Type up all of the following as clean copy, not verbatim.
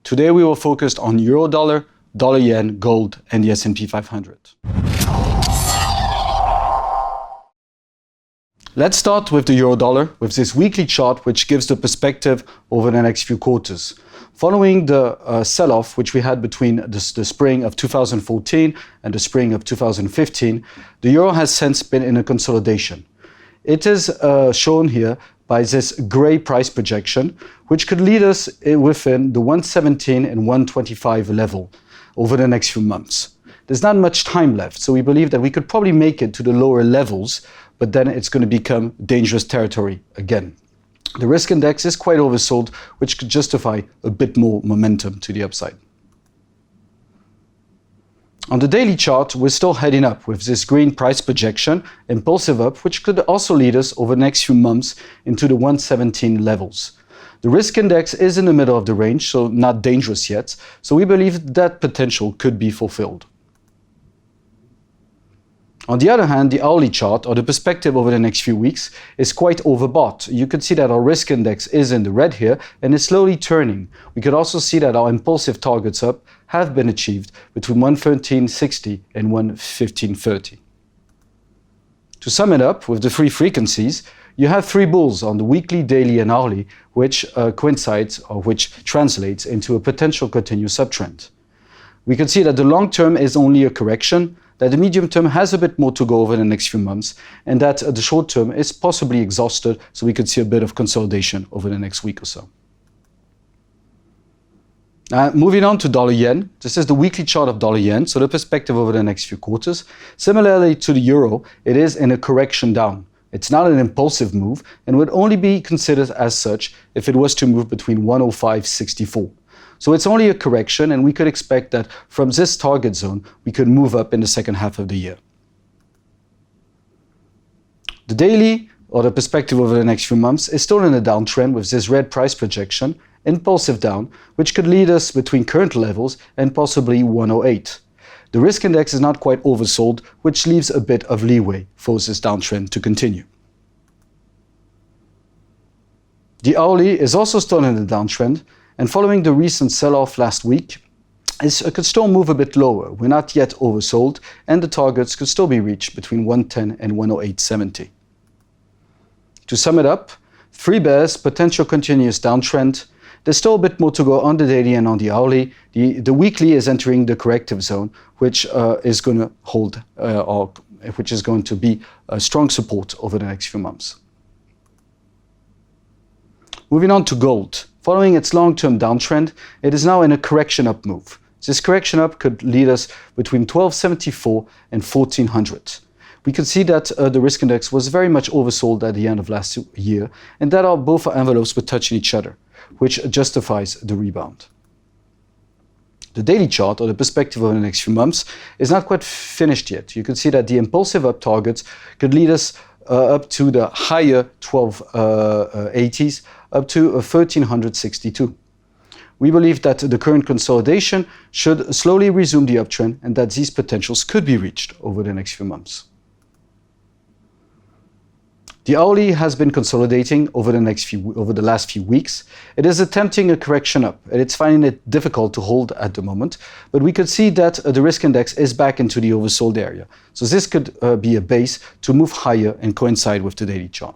Today we will focus on euro dollar, dollar yen, gold, and the S&P 500. Let's start with the euro dollar with this weekly chart which gives the perspective over the next few quarters. Following the sell-off which we had between the spring of 2014 and the spring of 2015, the euro has since been in a consolidation. It is shown here by this gray price projection, which could lead us within the 117 and 125 level over the next few months. There's not much time left, so we believe that we could probably make it to the lower levels, but then it's going to become dangerous territory again. The risk index is quite oversold, which could justify a bit more momentum to the upside. On the daily chart, we're still heading up with this green price projection, impulsive up, which could also lead us over the next few months into the 117 levels. The risk index is in the middle of the range, so not dangerous yet, so we believe that potential could be fulfilled. On the other hand, the hourly chart, or the perspective over the next few weeks, is quite overbought. You could see that our risk index is in the red here and is slowly turning. We could also see that our impulsive targets up have been achieved between 113.60 and 115.30. To sum it up, with the three frequencies, you have three bulls on the weekly, daily, and hourly, which coincides or which translates into a potential continuous uptrend. We can see that the long term is only a correction, that the medium term has a bit more to go over the next few months, and that the short term is possibly exhausted, so we could see a bit of consolidation over the next week or so. Moving on to dollar yen, this is the weekly chart of dollar yen, so the perspective over the next few quarters. Similarly to the euro, it is in a correction down. It's not an impulsive move and would only be considered as such if it was to move between 105.64. So it's only a correction, and we could expect that from this target zone, we could move up in the second half of the year. The daily, or the perspective over the next few months, is still in a downtrend with this red price projection, impulsive down, which could lead us between current levels and possibly 108. The risk index is not quite oversold, which leaves a bit of leeway for this downtrend to continue. The hourly is also still in a downtrend, and following the recent sell-off last week, it could still move a bit lower. We're not yet oversold, and the targets could still be reached between 110 and 108.70. To sum it up, three bears, potential continuous downtrend. There's still a bit more to go on the daily and on the hourly. The weekly is entering the corrective zone, which is going to hold, which is going to be a strong support over the next few months. Moving on to gold. Following its long-term downtrend, it is now in a correction up move. This correction up could lead us between 1274 and 1400. We could see that the risk index was very much oversold at the end of last year, and that both envelopes were touching each other, which justifies the rebound. The daily chart, or the perspective over the next few months, is not quite finished yet. You can see that the impulsive up targets could lead us up to the higher 1280s, up to 1362. We believe that the current consolidation should slowly resume the uptrend and that these potentials could be reached over the next few months. The hourly has been consolidating over the last few weeks. It is attempting a correction up, and it's finding it difficult to hold at the moment, but we could see that the risk index is back into the oversold area. So this could be a base to move higher and coincide with the daily chart.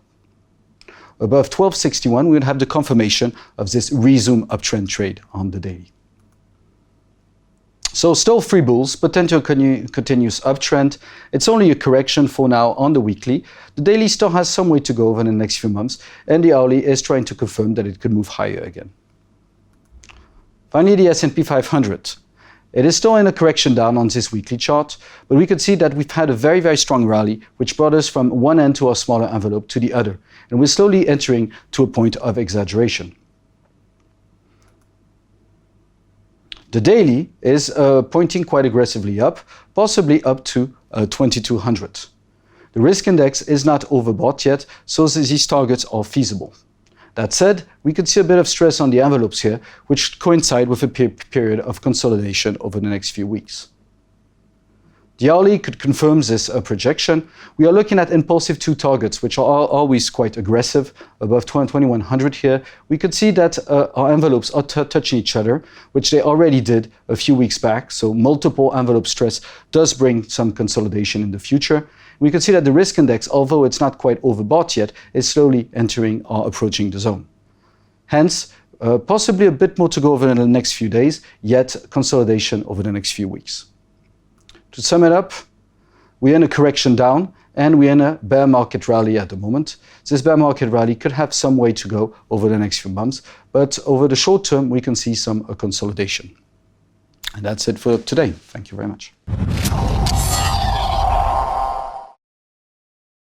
Above 1261, we would have the confirmation of this resume uptrend trade on the daily. So still three bulls, potential continuous uptrend. It's only a correction for now on the weekly. The daily still has some way to go over the next few months, and the hourly is trying to confirm that it could move higher again. Finally, the S&P 500. It is still in a correction down on this weekly chart, but we could see that we've had a very, very strong rally, which brought us from one end to our smaller envelope to the other, and we're slowly entering to a point of exaggeration. The daily is pointing quite aggressively up, possibly up to 2200. The risk index is not overbought yet, so these targets are feasible. That said, we could see a bit of stress on the envelopes here, which coincide with a period of consolidation over the next few weeks. The hourly could confirm this projection. We are looking at impulsive 2 targets, which are always quite aggressive, above 2100 here. We could see that our envelopes are touching each other, which they already did a few weeks back. So multiple envelope stress does bring some consolidation in the future. We could see that the risk index, although it's not quite overbought yet, is slowly entering or approaching the zone. Hence, possibly a bit more to go over in the next few days, yet consolidation over the next few weeks. To sum it up, we're in a correction down and we're in a bear market rally at the moment. This bear market rally could have some way to go over the next few months, but over the short term, we can see some consolidation. And that's it for today. Thank you very much.